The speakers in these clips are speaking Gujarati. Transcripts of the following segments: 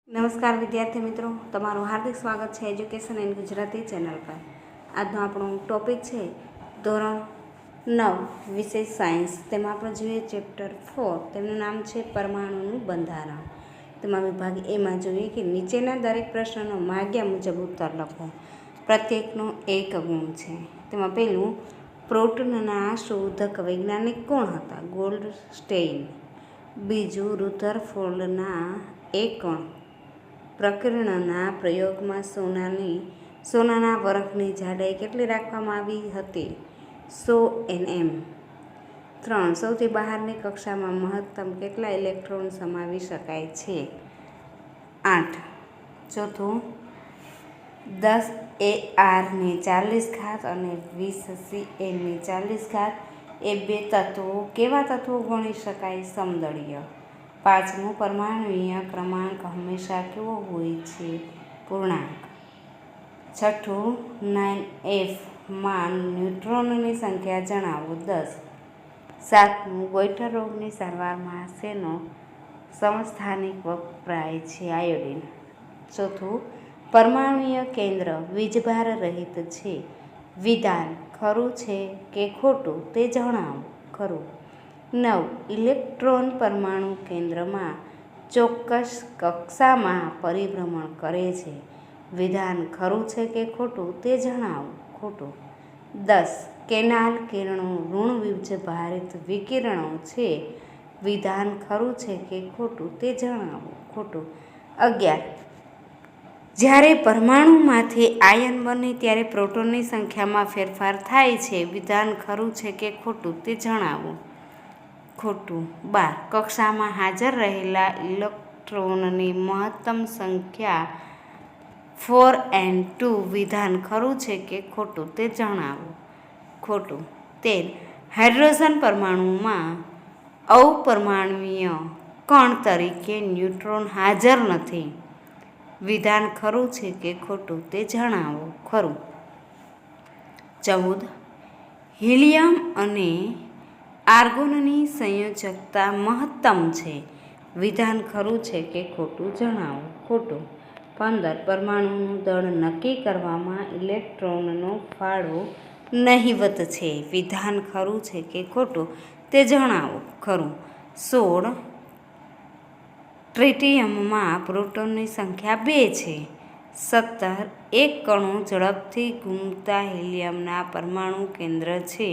નમસ્કાર વિદ્યાર્થી મિત્રો, તમારું હાર્દિક સ્વાગત છે એજ્યુકેશન એન્ડ ગુજરાતી ચેનલ પર. આજનો આપણો ટોપિક છે ધોરણ 9 વિષય સાયન્સ. તેમાં આપણે જોઈએ ચેપ્ટર 4, તેમનું નામ છે પરમાણુનું બંધારણ. તેમાં વિભાગ એમાં જોઈએ કે નીચેના દરેક પ્રશ્નનો માગ્યા મુજબ ઉત્તર લખો. પ્રત્યેકનો એક ગુણ છે. તેમાં પહેલું, પ્રોટોનના શોધક વૈજ્ઞાનિક કોણ હતા? ગોલ્ડસ્ટેઇન. બીજું, રુધરફોર્ડના એક પ્રકીર્ણનના પ્રયોગમાં સોનાના વરખની જાડાઈ કેટલી રાખવામાં આવી હતી? 100 mm. 3. સૌથી બહારની કક્ષામાં મહત્તમ કેટલા ઇલેક્ટ્રોન સમાવી શકાય છે? 8. ચોથું, 10 AR ની 40 અને 20 CA ની 40 એ બે તત્વો કેવા તત્વો ગણી શકાય? સમદળીય. 5. પરમાણુય ક્રમાંક હંમેશા કેવો હોય છે? પૂર્ણાંક. 6. 9F માં ન્યુટ્રોનની સંખ્યા જણાવો. 10. 7. ગોઈટર રોગની સારવારમાં શેનો સમસ્થાનિક વપરાય છે? આયોડિન. 4. પરમાણુય કેન્દ્ર વીજભાર રહિત છે. વિધાન ખરું છે કે ખોટું તે જણાવો. ખરું. 9. ઇલેક્ટ્રોન પરમાણુ કેન્દ્રમાં ચોક્કસ કક્ષામાં પરિભ્રમણ કરે છે. વિધાન ખરું છે કે ખોટું તે જણાવો. ખોટું. 10. કેનાલ કિરણો ઋણ વીજભારિત વિકિરણો છે. વિધાન ખરું છે કે ખોટું તે જણાવો. ખોટું. 11. જ્યારે પરમાણુમાંથી આયન બને ત્યારે પ્રોટોનની સંખ્યામાં ફેરફાર થાય છે. વિધાન ખરું છે કે ખોટું તે જણાવો. ખોટું. 12. કક્ષામાં હાજર રહેલા ઇલેક્ટ્રોનની મહત્તમ સંખ્યા 4n2. વિધાન ખરું છે કે ખોટું તે જણાવો. ખોટું. 13. હાઇડ્રોજન પરમાણુમાં અપરમાણુય કણ તરીકે ન્યુટ્રોન હાજર નથી. વિધાન ખરું છે કે ખોટું તે જણાવો. ખરું. 14. હિલિયમ અને આર્ગોનની સંયોજકતા મહત્તમ છે. વિધાન ખરું છે કે ખોટું જણાવો. ખોટું. 15. પરમાણુનું દળ નક્કી કરવામાં ઇલેક્ટ્રોનનો ફાળો નહિવત છે. વિધાન ખરું છે કે ખોટું તે જણાવો. ખરું. 16. ટ્રિટિયમમાં પ્રોટોનની સંખ્યા 2 છે. 17. એક કણો ઝડપથી ઘૂમતા હિલિયમના પરમાણુ કેન્દ્ર છે.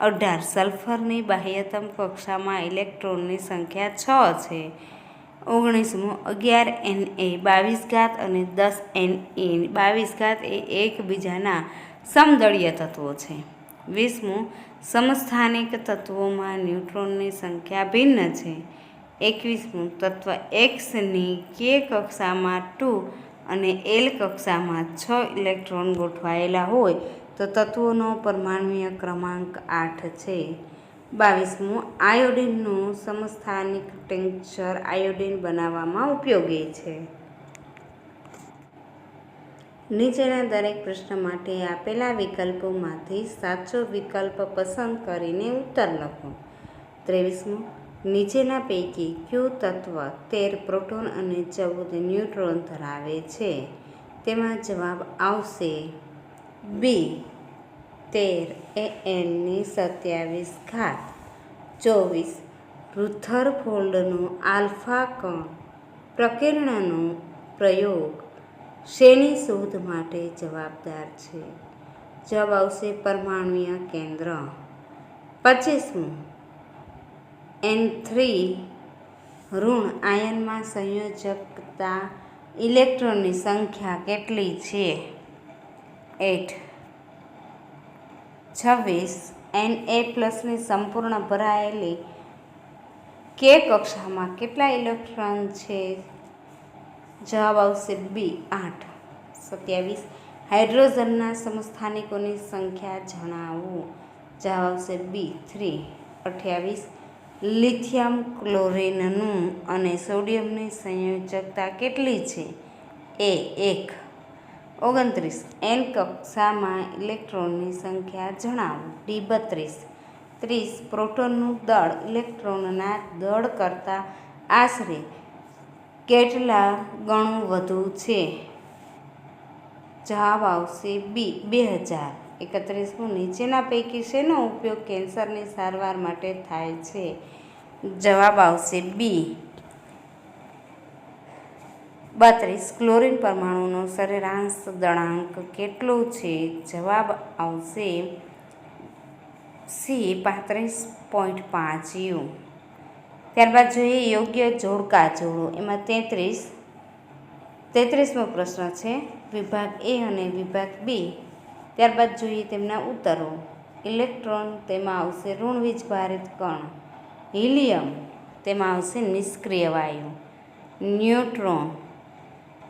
18. સલ્ફરની બાહ્યતમ કક્ષામાં ઇલેક્ટ્રોનની સંખ્યા 6 છે. 19. 11 Na 22 અને 10 Ne 22 એ એકબીજાના સમદળીય તત્વો છે. 20. સમસ્થાનિક તત્વોમાં ન્યુટ્રોનની સંખ્યા ભિન્ન છે. 21. તત્વ X ની K કક્ષામાં 2 અને L કક્ષામાં 6 ઇલેક્ટ્રોન ગોઠવાયેલા હોય તો તત્વોનો પરમાણુય ક્રમાંક 8 છે. 22. આયોડિનનું સમસ્થાનિક ટિંક્ચર આયોડિન બનાવવામાં ઉપયોગી છે. નીચેના દરેક પ્રશ્ન માટે આપેલા વિકલ્પોમાંથી સાચો વિકલ્પ પસંદ કરીને ઉત્તર લખો. 23. નીચેના પૈકી કયું તત્વ 13 પ્રોટોન અને 14 ન્યુટ્રોન ધરાવે છે? તેમાં જવાબ આવશે બી. 13 An ની 27 24. રુથરફોર્ડનો આલ્ફા કણ પ્રકીર્ણનનો પ્રયોગ શેની શોધ માટે જવાબદાર છે? જવાબ આવશે પરમાણુય કેન્દ્ર. 25. N3 ઋણ આયનમાં સંયોજકતા ઇલેક્ટ્રોનની સંખ્યા કેટલી છે? 8. 26. Na+ની સંપૂર્ણ ભરાયેલી K કક્ષામાં કેટલા ઇલેક્ટ્રોન છે? જવાબ આવશે બી. 8. 27. હાઇડ્રોજનના સમસ્થાનિકોની સંખ્યા જણાવો. જવાબ આવશે બી. 3. 28. લિથિયમ ક્લોરીનનું અને સોડિયમની સંયોજકતા કેટલી છે? એ 1. 29. N કક્ષામાં ઇલેક્ટ્રોનની સંખ્યા જણાવો. ડી 32. 30. પ્રોટોનનું દળ ઇલેક્ટ્રોનના દળ કરતાં આશરે કેટલા ગણું વધુ છે? જવાબ આવશે બી 2031. નીચેના પૈકી શેનો ઉપયોગ કેન્સરની સારવાર માટે થાય છે? જવાબ આવશે બી 32. ક્લોરીન પરમાણુનો સરેરાશ દળાંક કેટલો છે? જવાબ આવશે સી 35.5 યુ. ત્યારબાદ જોઈએ યોગ્ય જોડકા જોડો. એમાં 33મો પ્રશ્ન છે વિભાગ એ અને વિભાગ બી. ત્યારબાદ જોઈએ તેમના ઉત્તરો. ઇલેક્ટ્રોન, તેમાં આવશે ઋણ વીજભારિત કણ. હિલિયમ, તેમાં આવશે નિષ્ક્રિય વાયુ. ન્યુટ્રોન,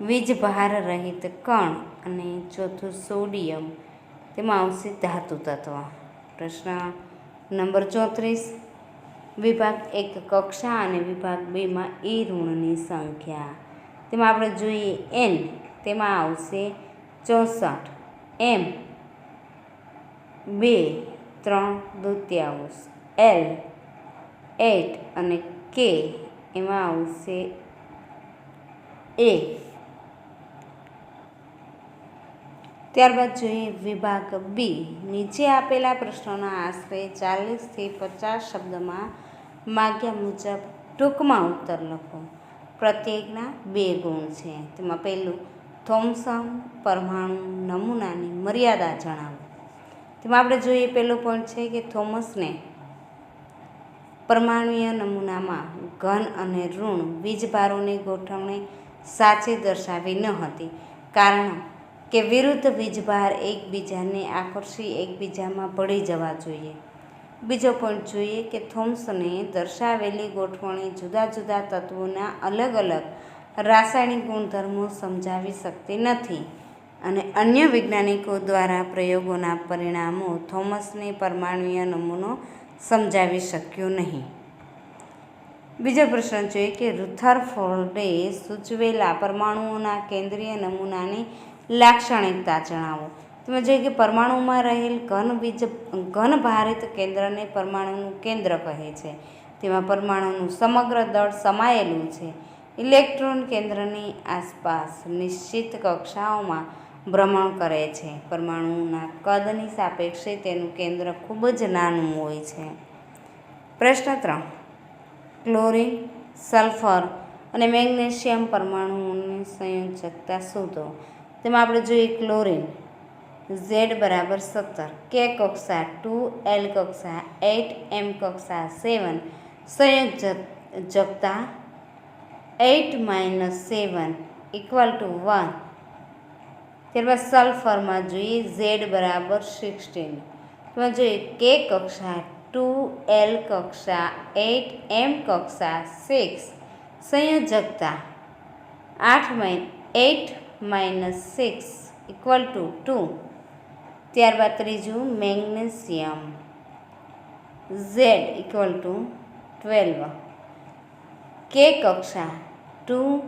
વીજભાર રહિત કણ. અને ચોથું સોડિયમ, તેમાં આવશે ધાતુ તત્વ. પ્રશ્ન નંબર 34. વિભાગ 1 કક્ષા અને વિભાગ 2માં ઈ ઋણની સંખ્યા. તેમાં આપણે જોઈએ એન, તેમાં આવશે 64. એમ 2/3, એલ 8 અને કે એમાં આવશે એ. ત્યારબાદ જોઈએ વિભાગ બી. નીચે આપેલા પ્રશ્નોના આશરે 40થી 50 શબ્દમાં માગ્યા મુજબ ટૂંકમાં ઉત્તર લખો. પ્રત્યેકના 2 ગુણ છે. તેમાં પહેલું, થોમ્સન પરમાણુ નમૂનાની મર્યાદા જણાવો. તેમાં આપણે જોઈએ પહેલો પોઈન્ટ છે કે થોમસને પરમાણુય નમૂનામાં ઘન અને ઋણ વીજભારોની ગોઠવણી સાચી દર્શાવી ન હતી, કારણ કે વિરુદ્ધ વીજભાર એકબીજાને આકર્ષી એકબીજામાં ભળી જવા જોઈએ. બીજો પોઈન્ટ જોઈએ કે થોમ્સને દર્શાવેલી ગોઠવણી જુદા જુદા તત્વોના અલગ અલગ રાસાયણિક ગુણધર્મો સમજાવી શકતી નથી અને અન્ય વૈજ્ઞાનિકો દ્વારા પ્રયોગોના પરિણામો થોમસની પરમાણુય નમૂનો સમજાવી શક્યો નહીં. બીજો પ્રશ્ન જોઈએ કે રુથરફોર્ડે સૂચવેલા પરમાણુઓના કેન્દ્રીય નમૂનાની લાક્ષણિકતા જણાવો. તમે જોઈએ કે પરમાણુમાં રહેલ ઘન ભારિત કેન્દ્રને પરમાણુનું કેન્દ્ર કહે છે. તેમાં પરમાણુનું સમગ્ર દળ સમાયેલું છે. ઇલેક્ટ્રોન કેન્દ્રની આસપાસ નિશ્ચિત કક્ષાઓમાં ભ્રમણ કરે છે. પરમાણુના કદની સાપેક્ષે તેનું કેન્દ્ર ખૂબ જ નાનું હોય છે. પ્રશ્ન 3. ક્લોરીન, સલ્ફર અને મેગ્નેશિયમ પરમાણુઓની સંયોજકતા શોધો. તેમાં આપણે જોઈએ ક્લોરીન Z = 17, K કક્ષા 2, L કક્ષા 8, M કક્ષા 7, સંયોજકતા 8 - 7 = 1. ત્યારબાદ સલ્ફરમાં જોઈએ Z = 16. તેમાં જોઈએ K કક્ષા 2, L કક્ષા 8, M કક્ષા 6, સંયોજકતા 8 - 6 = 2. ત્યારબાદ ત્રીજું મેગ્નેશિયમ Z = 12, K કક્ષા 2,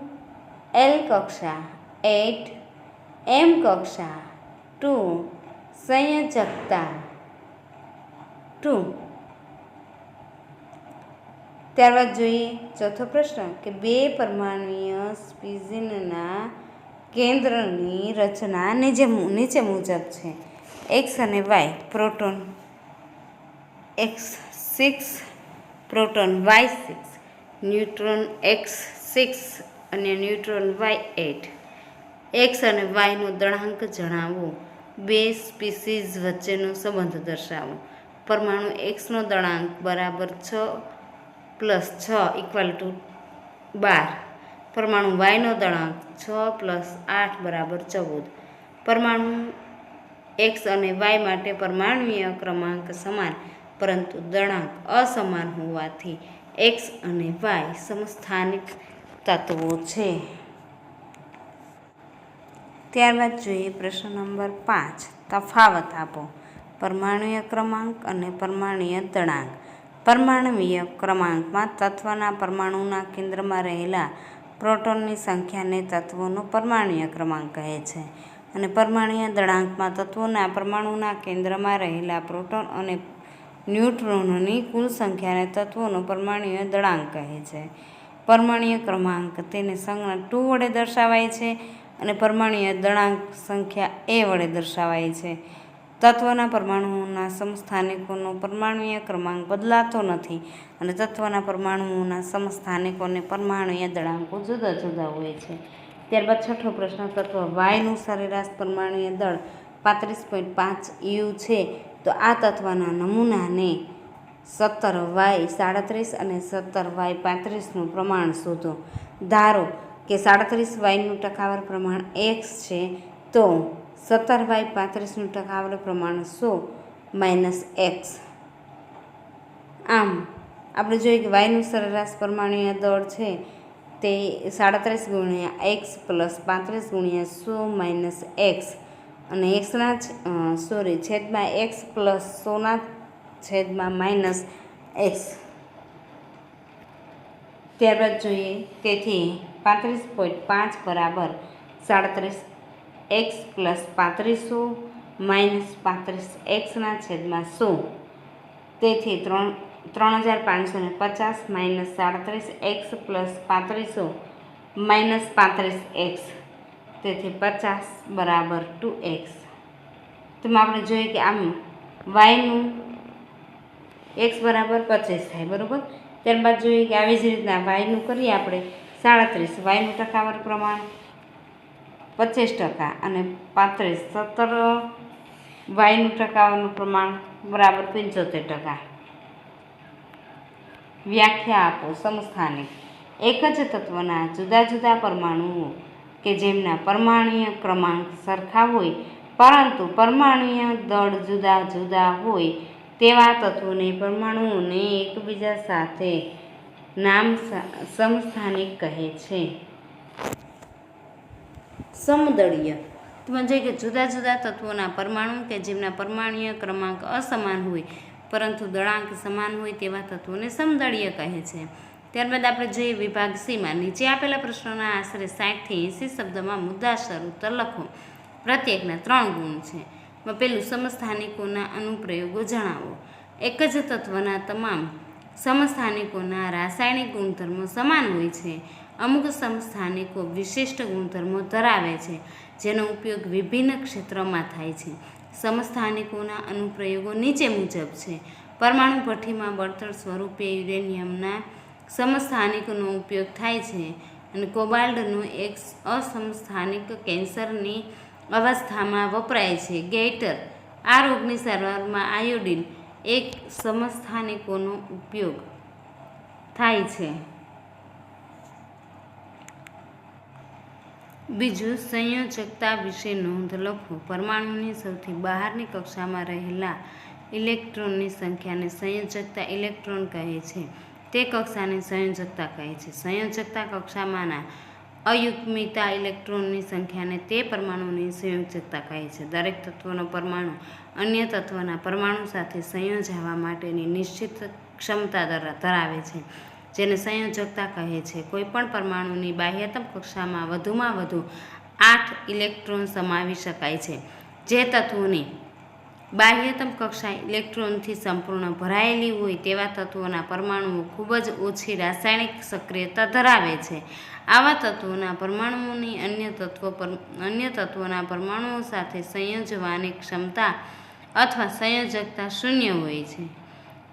L કક્ષા 8, M કક્ષા 2, સંયોજકતા 2. ત્યારબાદ જોઈએ ચોથો પ્રશ્ન કે 2 પરમાણુય સ્પિનના કેન્દ્રની રચના નીચે મુજબ છે. X અને Y proton X6, proton Y6, neutron X6 અને ન્યુટ્રોન Y8. X અને Yનો દળાંક જણાવો. 2 સ્પીસીઝ વચ્ચેનો સંબંધ દર્શાવો. પરમાણુ Xનો દળાંક બરાબર 6 + 6 = 12. પરમાણુ Yનો દળાંક 6 + 8 = 14. પરમાણુ X અને Y માટે પરમાણુય ક્રમાંક સમાન પરંતુ દળાંક અસમાન હોવાથી X અને Y સમસ્થાનિક તત્વો છે. ત્યારબાદ જોઈએ પ્રશ્ન નંબર 5. તફાવત આપો. પરમાણુય ક્રમાંક અને પરમાણુય દળાંક. પરમાણુય ક્રમાંકમાં તત્વના પરમાણુના કેન્દ્રમાં રહેલા પ્રોટોનની સંખ્યાને તત્વોનો પરમાણુય ક્રમાંક કહે છે અને પરમાણુય દળાંકમાં તત્વોના પરમાણુના કેન્દ્રમાં રહેલા પ્રોટોન અને ન્યુટ્રોનોની કુલ સંખ્યાને તત્વોનો પરમાણુય દળાંક કહે છે. પરમાણ્વીય ક્રમાંક તેને સંજ્ઞા 2 વડે દર્શાવાય છે અને પરમાણ્વીય દળાંક સંખ્યા a વડે દર્શાવાય છે. તત્વના પરમાણુઓના સમસ્થાનિકોનો પરમાણ્વીય ક્રમાંક બદલાતો નથી અને તત્વના પરમાણુઓના સમસ્થાનિકોને પરમાણ્વીય દળાંકો જુદા જુદા હોય છે. ત્યારબાદ છઠ્ઠો પ્રશ્ન, તત્વ વાયનું સરેરાશ પરમાણ્વીય દળ 35.5 U છે તો આ તત્વના નમૂનાને 17Y37 અને 17Y35નું પ્રમાણ શોધો. ધારો કે 37Yનું ટકાવાર પ્રમાણ x છે તો 17Y35નું ટકાવાર પ્રમાણ 100 - x. આમ આપણે જોઈએ કે વાયનું સરેરાશ પરમાણ્વીય દળ છે તે 37 × x + 35 × 100 - x અને છેદમાં x + 100 - x. ત્યારબાદ જોઈએ, તેથી 35.5 બરાબર 37x + 3500 - 35x/100. તેથી 3550 - 37x + 3500 - 35x. તેથી 50 બરાબર 2x. તેમાં આપણે જોઈએ કે આમ વાયનું x બરાબર 25 થાય, બરાબર. ત્યારબાદ જોઈએ કે આવી જ રીતના વાયનું કરીએ આપણે 37, વાયનું ટકાવાર પ્રમાણ 25% અને 35, 17 વાયનું ટકાવારનું પ્રમાણ બરાબર 75%. વ્યાખ્યા આપો. સમસ્થાનિક એક જ તત્વના જુદા જુદા પરમાણુઓ કે જેમના પરમાણ્વીય ક્રમાંક સરખા હોય પરંતુ પરમાણ્વીય દળ જુદા જુદા હોય તેવા તત્વોને પરમાણુઓને એકબીજા સાથે નામ સમસ્થાનિક કહે છે. સમદળીય તેમાં જોઈએ કે જુદા જુદા તત્વોના પરમાણુ કે જેમના પરમાણ્વીય ક્રમાંક અસમાન હોય પરંતુ દળાંક સમાન હોય તેવા તત્વોને સમદળીય કહે છે. ત્યારબાદ આપણે જોઈએ વિભાગ સીમાં. નીચે આપેલા પ્રશ્નોના આશરે 60 થી 80 શબ્દમાં મુદ્દાસર ઉત્તર લખો. પ્રત્યેકના 3 ગુણ છે. પહેલું, સમસ્થાનિકોના અનુપ્રયોગો જણાવો. એક જ તત્વના તમામ સમસ્થાનિકોના રાસાયણિક ગુણધર્મો સમાન હોય છે. અમુક સમસ્થાનિકો વિશિષ્ટ ગુણધર્મો ધરાવે છે જેનો ઉપયોગ વિભિન્ન ક્ષેત્રોમાં થાય છે. સમસ્થાનિકોના અનુપ્રયોગો નીચે મુજબ છે. પરમાણુ ભઠ્ઠીમાં બળતણ સ્વરૂપે યુરેનિયમના સમસ્થાનિકનો ઉપયોગ થાય છે અને કોબાલ્ટનું એક અસમસ્થાનિક કેન્સરની અવસ્થામાં વપરાય છે. ગેઇટર આ રોગની સારવારમાં આયોડિન એક સમસ્થાનિકોનો ઉપયોગ થાય છે. બીજું, સંયોજકતા વિશે નોંધ લખો. પરમાણુની સૌથી બહારની કક્ષામાં રહેલા ઇલેક્ટ્રોનની સંખ્યાને સંયોજકતા ઇલેક્ટ્રોન કહે છે. તે કક્ષાને સંયોજકતા કહે છે. સંયોજકતા કક્ષામાંના અયુગ્મિતા ઇલેક્ટ્રોનની સંખ્યાને તે પરમાણુની સંયોજકતા કહે છે. દરેક તત્વનો પરમાણુ અન્ય તત્વના પરમાણુ સાથે સંયોજાવા માટેની નિશ્ચિત ક્ષમતા ધરાવે છે જેને સંયોજકતા કહે છે. કોઈપણ પરમાણુની બાહ્યતમ કક્ષામાં વધુમાં વધુ 8 ઇલેક્ટ્રોન સમાવી શકાય છે. જે તત્વોની બાહ્યતમ કક્ષા ઇલેક્ટ્રોનથી સંપૂર્ણ ભરાયેલી હોય તેવા તત્વોના પરમાણુઓ ખૂબ જ ઓછી રાસાયણિક સક્રિયતા ધરાવે છે. આવા તત્વોના પરમાણુઓની અન્ય તત્વોના પરમાણુઓ સાથે સંયોજવાની ક્ષમતા અથવા સંયોજકતા શૂન્ય હોય છે.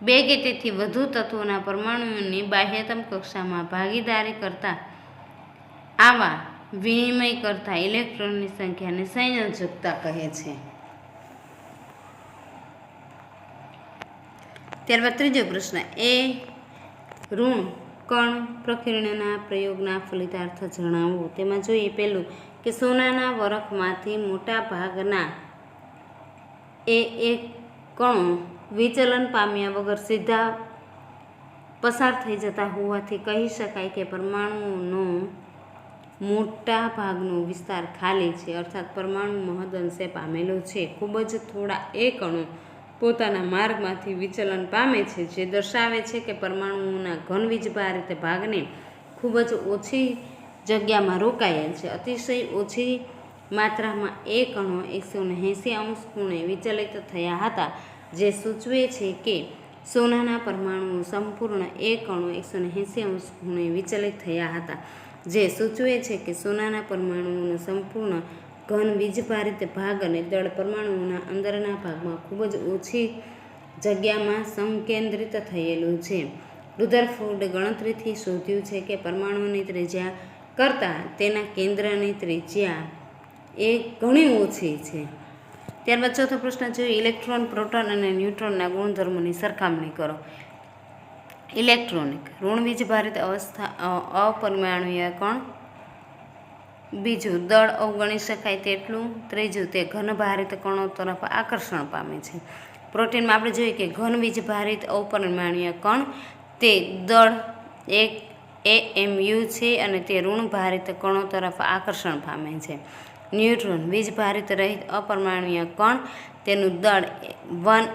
2 કે તેથી વધુ તત્વોના પરમાણુઓની બાહ્યતમ કક્ષામાં ભાગીદારી કરતા આવા વિનિમય કરતા ઇલેક્ટ્રોનની સંખ્યાને સંયોજકતા કહે છે. ત્યારબાદ ત્રીજો પ્રશ્ન, એ ઋણ કણ પ્રકીર્ણનના પ્રયોગના ફલિતાર્થ જણાવો. તેમાં જોઈએ પહેલું કે સોનાના વરખમાંથી મોટા ભાગના એક કણો વિચલન પામ્યા વગર સીધા પસાર થઈ જતા હોવાથી કહી શકાય કે પરમાણુઓનો મોટા ભાગનો વિસ્તાર ખાલી છે, અર્થાત પરમાણુ મહદઅંશે પામેલો છે. ખૂબ જ થોડા એ કણો પોતાના માર્ગમાંથી વિચલન પામે છે, જે દર્શાવે છે કે પરમાણુઓના ઘન વીજભારિત ભાગને ખૂબ જ ઓછી જગ્યામાં રોકાયેલ છે. અતિશય ઓછી માત્રામાં એ કણો 180 અંશ ખૂણે વિચલિત થયા હતા, જે સૂચવે છે કે સોનાના પરમાણુઓ સંપૂર્ણ એક અણુ 180 અંશ ખૂણે વિચલિત થયા હતા, જે સૂચવે છે કે સોનાના પરમાણુઓનો સંપૂર્ણ ઘન વીજભારિત ભાગ અને દળ પરમાણુઓના અંદરના ભાગમાં ખૂબ જ ઓછી જગ્યામાં સંકેન્દ્રિત થયેલું છે. રુધરફોર્ડે ગણતરીથી શોધ્યું છે કે પરમાણુની ત્રિજ્યા કરતાં તેના કેન્દ્રની ત્રિજ્યા એ ઘણી ઓછી છે. ત્યારબાદ ચોથો પ્રશ્ન જોઈએ, ઇલેક્ટ્રોન, પ્રોટોન અને ન્યુટ્રોનના ગુણધર્મોની સરખામણી કરો. ઇલેક્ટ્રોનિક ઋણ વીજભારિત અપરમાણુય કણ. બીજું, દળ અવગણી શકાય તેટલું. ત્રીજું, તે ઘનભારિત કણો તરફ આકર્ષણ પામે છે. પ્રોટીનમાં આપણે જોઈએ કે ઘન વીજભારિત અપરમાણુય કણ તે દળ 1 AMU છે અને તે ઋણભારિત કણો તરફ આકર્ષણ પામે છે. ન્યુટ્રોન વીજભારિત રહિત અપરમાણુય કણ, તેનું દળ 1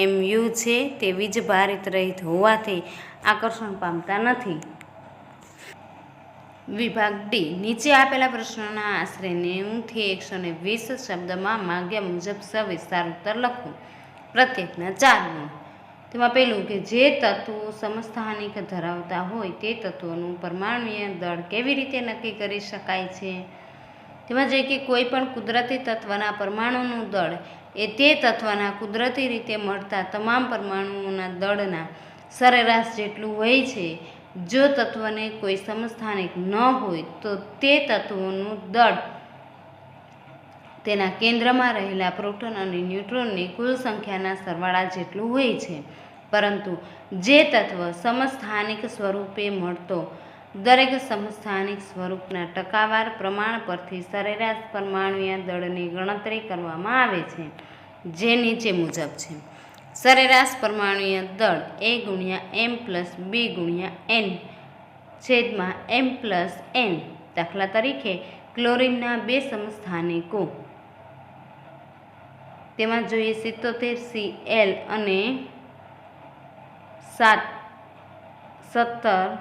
AMU છે, તે વીજભારિત રહિત હોવાથી આકર્ષણ પામતા નથી. વિભાગ ડી, નીચે આપેલા પ્રશ્નોના આશરે 90 થી 120 શબ્દમાં માગ્યા મુજબ સવિસ્તાર ઉત્તર લખો. પ્રત્યેકના 4 ગુણ. તેમાં પહેલું કે જે તત્વો સમસ્થાનિક ધરાવતા હોય તે તત્વોનું પરમાણુય દળ કેવી રીતે નક્કી કરી શકાય છે. તેમાં જોઈએ કે કોઈ પણ કુદરતી તત્વના પરમાણુનું દળ એ તે તત્વના કુદરતી રીતે મળતા તમામ પરમાણુઓના દળના સરેરાશ જેટલું હોય છે. જો તત્વને કોઈ સમસ્થાનિક ન હોય તો તે તત્વોનું દળ તેના કેન્દ્રમાં રહેલા પ્રોટોન અને ન્યુટ્રોનની કુલ સંખ્યાના સરવાળા જેટલું હોય છે. પરંતુ જે તત્વ સમસ્થાનિક સ્વરૂપે મળતો દરેક સમસ્થાનિક સ્વરૂપના ટકાવાર પ્રમાણ પરથી સરેરાશ પરમાણુય દળની ગણતરી કરવામાં આવે છે, જે નીચે મુજબ છે. સરેરાશ પરમાણુય દળ A × m + B × n છેદમાં m + n. દાખલા તરીકે ક્લોરીનના 2 સમસ્થાનિકો, તેમાં જોઈએ 77 Cl અને 17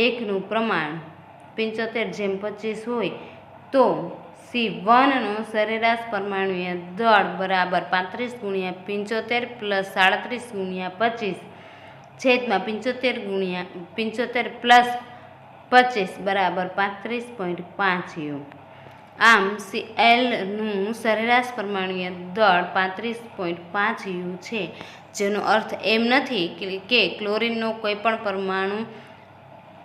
1નું પ્રમાણ 75:25 હોય તો C1નો સરેરાશ પરમાણુય દળ બરાબર 35 × 75 + 37 × 25 છેદમાં 75 + 25 બરાબર 35.5 U. આમ Clનું સરેરાશ પરમાણુય દળ 35.5 U છે, જેનો અર્થ એમ નથી કે ક્લોરીનનો કોઈ પણ પરમાણુ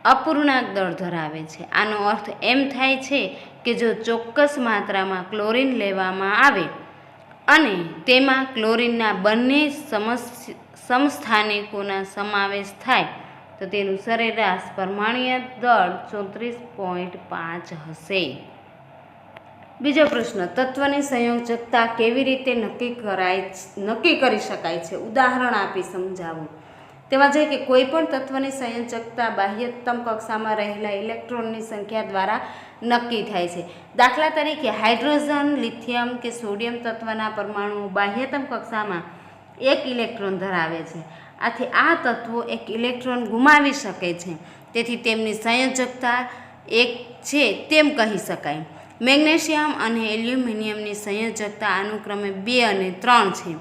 અપૂર્ણાંક દળ ધરાવે છે. આનો અર્થ એમ થાય છે કે જો ચોક્કસ માત્રામાં ક્લોરીન લેવામાં આવે અને તેમાં ક્લોરીનના બંને સમસ્થાનિકોના સમાવેશ થાય તો તેનું સરેરાશ પરમાણુય દળ 34.5 હશે. બીજો પ્રશ્ન, તત્વની સંયોજકતા કેવી રીતે નક્કી કરી શકાય છે? ઉદાહરણ આપી સમજાવો. તેમાં જોઈએ કે કોઈ પણ તત્વની સંયોજકતા બાહ્યતમ કક્ષામાં રહેલા ઇલેક્ટ્રોનની સંખ્યા દ્વારા નક્કી થાય છે. દાખલા તરીકે હાઇડ્રોજન, લિથિયમ કે સોડિયમ તત્વના પરમાણુઓ બાહ્યતમ કક્ષામાં 1 ઇલેક્ટ્રોન ધરાવે છે. આથી આ તત્વો 1 ઇલેક્ટ્રોન ગુમાવી શકે છે, તેથી તેમની સંયોજકતા 1 છે તેમ કહી શકાય. મેગ્નેશિયમ અને એલ્યુમિનિયમની સંયોજકતા અનુક્રમે 2 અને 3 છે.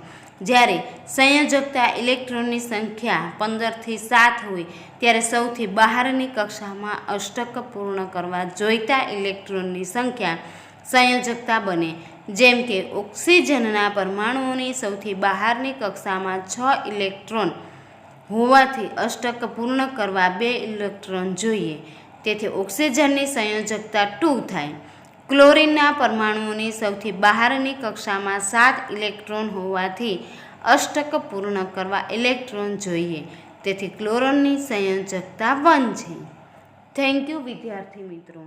જ્યારે સંયોજકતા ઇલેક્ટ્રોનની સંખ્યા 15 થી 7 હોય ત્યારે સૌથી બહારની કક્ષામાં અષ્ટક પૂર્ણ કરવા જોઈતા ઇલેક્ટ્રોનની સંખ્યા સંયોજકતા બને. જેમ કે ઓક્સિજનના પરમાણુઓની સૌથી બહારની કક્ષામાં 6 ઇલેક્ટ્રોન હોવાથી અષ્ટક પૂર્ણ કરવા 2 ઇલેક્ટ્રોન જોઈએ, તેથી ઓક્સિજનની સંયોજકતા 2 થાય. ક્લોરીનના પરમાણુઓની સૌથી બહારની કક્ષામાં 7 ઇલેક્ટ્રોન હોવાથી અષ્ટક પૂર્ણ કરવા ઇલેક્ટ્રોન જોઈએ, તેથી ક્લોરીનની સંયોજકતા 1 છે. થેન્ક યુ વિદ્યાર્થી મિત્રો.